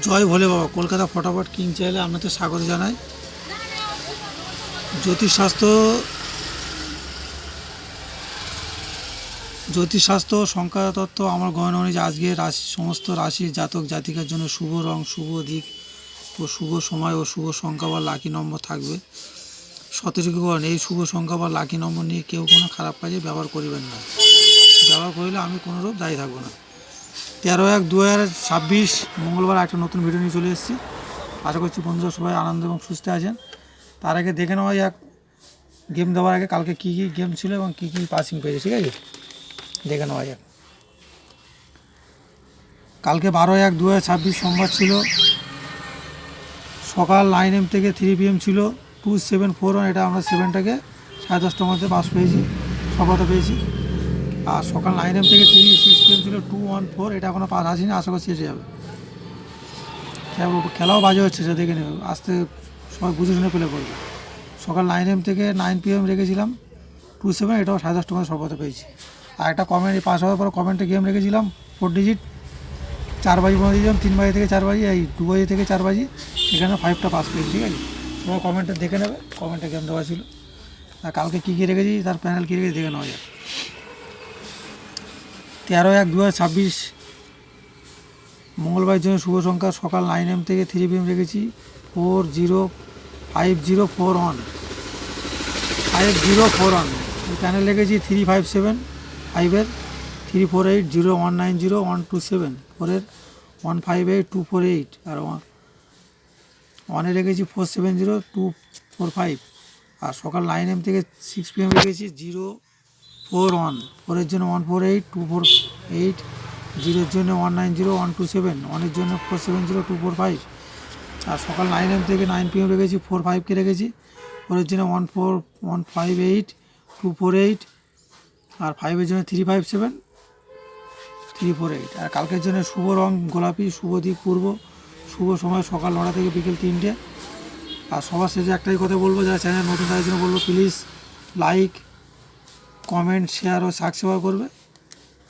জয় ভোলে বাবা। কলকাতা ফটাফট কিং চ্যানেলে আপনাদের স্বাগত জানাই। জ্যোতিষশাস্ত্র সংখ্যাতত্ত্ব আমার গণনা অনুযায়ী আজকে সমস্ত রাশির জাতক জাতিকার জন্য শুভ রং, শুভ দিক ও শুভ সময় ও শুভ সংখ্যা বা লাকি নম্বর থাকবে। সতর্কীকরণ: এই শুভ সংখ্যা বা লাকি নম্বর নিয়ে কেউ কোনো খারাপ কাজে ব্যবহার করবেন না। ব্যবহার করলে আমি কোনোরূপ দায়ী থাকবো না। 13/1/2026 মঙ্গলবার একটা নতুন ভিডিও নিয়ে চলে এসেছি। আশা করছি বন্ধুরা সবাই আনন্দ এবং সুস্থ আছেন। তার আগে দেখে নেওয়া যাক গেম দেওয়ার আগে কালকে কী কী গেম ছিল এবং কী কী পাসিং পেয়েছে। ঠিক আছে, দেখে নেওয়া যাক। কালকে 12/1/2026 সোমবার ছিল। সকাল 9 AM থেকে 3 PM ছিল 2741। এটা আমরা 7টাকে 10:30টার মধ্যে পাস পেয়েছি, সফলতা পেয়েছি। আর সকাল 9 AM থেকে 6 PM ছিল 214। এটা এখনও পাস আসেনি, আশা করছি এসে যাবে। খেলাও বাজে হচ্ছে, সেটা দেখে নেবে, আসতে সবাই বুঝে শুনে পেলে করবে। সকাল 9 AM থেকে 9 PM রেখেছিলাম 27। এটাও 10:30টার মধ্যে সফলতা পেয়েছি। আর একটা কমেন্ট পাস হওয়ার পর কমেন্টে গেম রেখেছিলাম 4 ডিজিট 4 বাজি পৌঁছে দিলাম, 3 বাজি থেকে 4 বাজি, এই 2 বাজি থেকে 4 বাজি, এখানে 5টা পাস পেয়েছি। ঠিক আছে, সবাই কমেন্টে দেখে নেবে, কমেন্টে গেম দেওয়া ছিল। আর কালকে কী কী রেখেছি, তার প্যানেল কী রেখেছি দেখে নেওয়া যায়। 13/1/2026 মঙ্গলবার জন্য শুভ সংখ্যা সকাল 9 AM থেকে 3 PM রেখেছি 405041 5041। এই প্যানেল রেখেছি 357 5-এর 3480190 4-এর 158248 আর 1-এ রেখেছি 470245। আর সকাল 9 AM থেকে 6 PM রেখেছি 041 4-এর জন্য 148248, 0-এর জন্য 190127, 1-এর জন্য 470245। আর সকাল 9 AM থেকে 9 PM রেখেছি 45কে রেখেছি, 4-এর জন্য 1415248 আর 5-এর জন্য 357348। আর কালকের জন্য শুভ রং গোলাপি, শুভ দিক পূর্ব, শুভ সময় সকাল 9টা থেকে বিকেল 3টে। আর সবার শেষে একটাই কথা বলবো, যারা চ্যানেল নতুন তাদের জন্য বলবো, প্লিজ লাইক, কমেন্ট, শেয়ার ও সাবস্ক্রাইব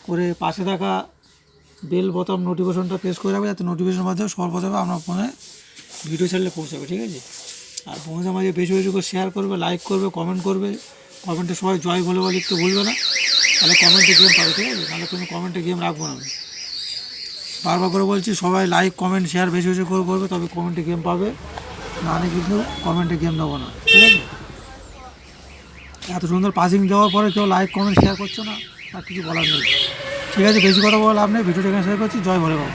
করে পাশে থাকা বেল বোতাম নোটিফিকেশনটা প্রেস করে রাখবে, যাতে নোটিফিকেশনের মাধ্যমে সর্বপ্রথমে আপনার ফোনে ভিডিও ছাড়লে পৌঁছাবে। ঠিক আছে, আর বন্ধুদের মাঝে বেশি বেশি করে শেয়ার করবে, লাইক করবে, কমেন্ট করবে। কমেন্টে সবাই জয় বলে লিখতে ভুলবে না, তাহলে কমেন্টে গেম পাবে। ঠিক আছে, তাহলে কোনো কমেন্টে গেম রাখবো না আমি। বারবার করে বলছি, সবাই লাইক, কমেন্ট, শেয়ার বেশি বেশি করে করবে, তবে কমেন্টে গেম পাবে, নাহলে কিন্তু কমেন্টে গেম দেবো না। ঠিক আছে, এত সুন্দর পাসিং দেওয়ার পরে কেউ লাইক, কমেন্ট, শেয়ার করছো না, আর কিছু বলার নেই। ঠিক আছে, বেশি কথা বলে লাভ নেই, ভিডিওটা এখানে শেয়ার করছি। জয় ভোলে বাবা।